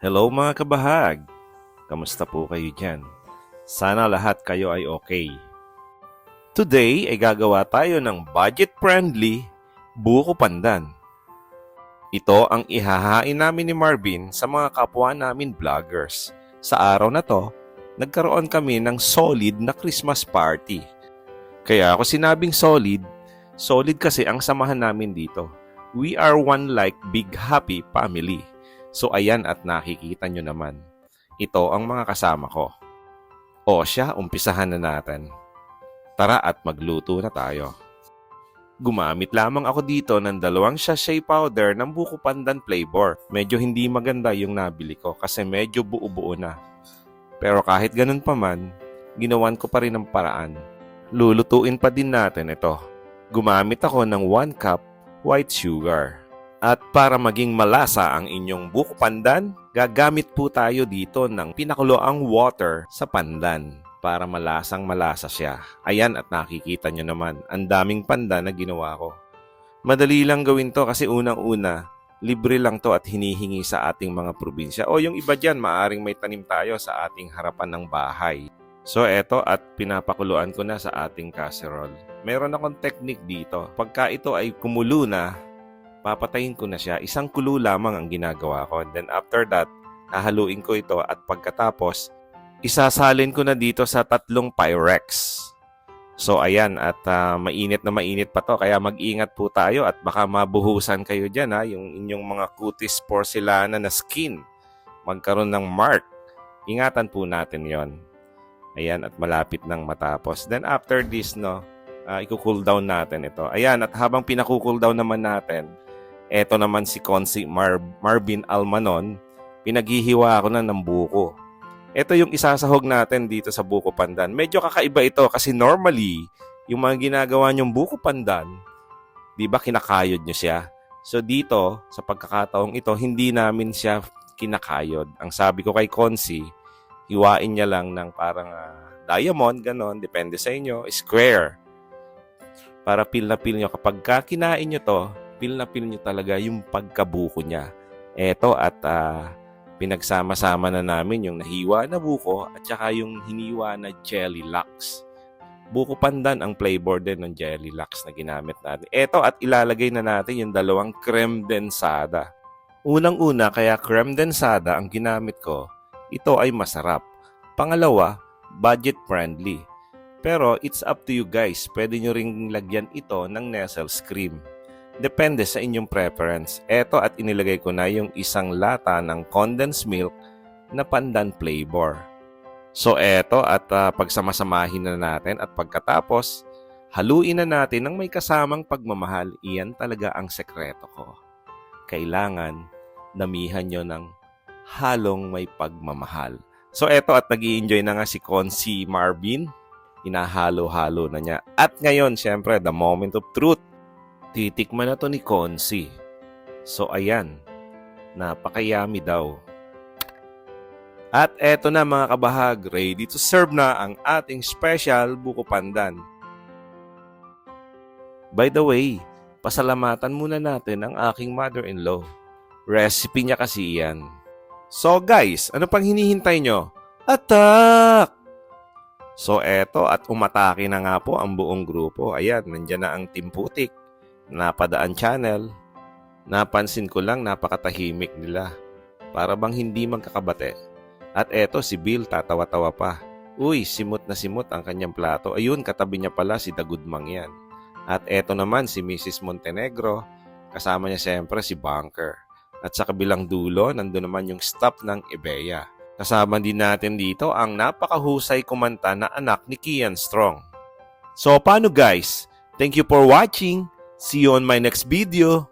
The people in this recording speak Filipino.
Hello mga kabahag! Kamusta po kayo dyan? Sana lahat kayo ay okay. Today ay gagawa tayo ng budget-friendly buko pandan. Ito ang ihahain namin ni Marvin sa mga kapwa namin vloggers. Sa araw na to, nagkaroon kami ng solid na Christmas party. Kaya ako sinabing solid kasi ang samahan namin dito. We are one like big happy family. So ayan at nakikita nyo naman. Ito ang mga kasama ko. O siya, umpisahan na natin. Tara at magluto na tayo. Gumamit lamang ako dito ng 2 sachet powder ng buko pandan flavor. Medyo hindi maganda yung nabili ko kasi medyo buo-buo na. Pero kahit ganun pa man, ginawan ko pa rin ng paraan. Lulutuin pa din natin ito. Gumamit ako ng 1 cup white sugar. At para maging malasa ang inyong buko pandan, gagamit po tayo dito ng pinakuloang water sa pandan para malasang malasa siya. Ayan at nakikita nyo naman, ang daming pandan na ginawa ko. Madali lang gawin to kasi unang-una, libre lang to at hinihingi sa ating mga probinsya. O yung iba dyan, maaring may tanim tayo sa ating harapan ng bahay. So eto at pinapakuluan ko na sa ating casserole. Meron akong technique dito. Pagka ito ay kumulo na, papatayin ko na siya. Isang kulo lamang ang ginagawa ko. And then after that, hahaluin ko ito at pagkatapos, isasalin ko na dito sa 3 Pyrex. So ayan at mainit na mainit pa to kaya mag-ingat po tayo at baka mabuhusan kayo dyan yung inyong mga cutis porcelana na skin. Magkaroon ng mark. Ingatan po natin yon. Ayan at malapit nang matapos. Then after this i-cool down natin ito. Ayan at habang pinaku-cool down naman natin, eto naman si Consi Marvin Almanon, pinaghihiwa ko na ng buko. Ito yung isasahog natin dito sa buko pandan. Medyo kakaiba ito kasi normally, yung mga ginagawa nyong buko pandan, di ba kinakayod nyo siya? So dito, sa pagkakataong ito, hindi namin siya kinakayod. Ang sabi ko kay Consi, hiwain niya lang ng parang diamond, ganon, depende sa inyo, square. Para feel na feel nyo. Kapag kinain nyo to, feel na feel nyo talaga yung pagkabuko niya. Eto at pinagsama-sama na namin yung nahiwa na buko at saka yung hiniwa na jelly lux. Buko pandan ang flavor din ng jelly lux na ginamit natin. Eto at ilalagay na natin yung 2 creme densada. Unang-una kaya creme densada ang ginamit ko, ito ay masarap. Pangalawa, budget friendly. Pero it's up to you guys. Pwede nyo ring lagyan ito ng Nestle's cream. Depende sa inyong preference. Eto at inilagay ko na yung 1 lata ng condensed milk na pandan flavor. So eto at pagsamasamahin na natin at pagkatapos, haluin na natin ng may kasamang pagmamahal. Iyan talaga ang sekreto ko. Kailangan damihan nyo ng halong may pagmamahal. So eto at nag-i-enjoy na nga si Consi Marvin. Hinahalo-halo na niya. At ngayon, syempre, the moment of truth. Titikman na to ni Consi. So ayan, napakayami daw. At eto na mga kabahag, ready to serve na ang ating special buko pandan. By the way, pasalamatan muna natin ang aking mother-in-law. Recipe niya kasi yan. So guys, ano pang hinihintay nyo? Attack! So eto at umatake na nga po ang buong grupo. Ayan, nandyan na ang Team Putik. Napadaan channel. Napansin ko lang napakatahimik nila. Para bang hindi magkakabate. At eto si Bill tatawa-tawa pa. Uy, simot na simot ang kanyang plato. Ayun, katabi niya pala si Dagudmang yan. At eto naman si Mrs. Montenegro. Kasama niya siyempre si Bunker. At sa kabilang dulo, nandun naman yung staff ng Ebea. Kasama din natin dito ang napakahusay kumanta na anak ni Kian Strong. So paano guys? Thank you for watching. See you on my next video.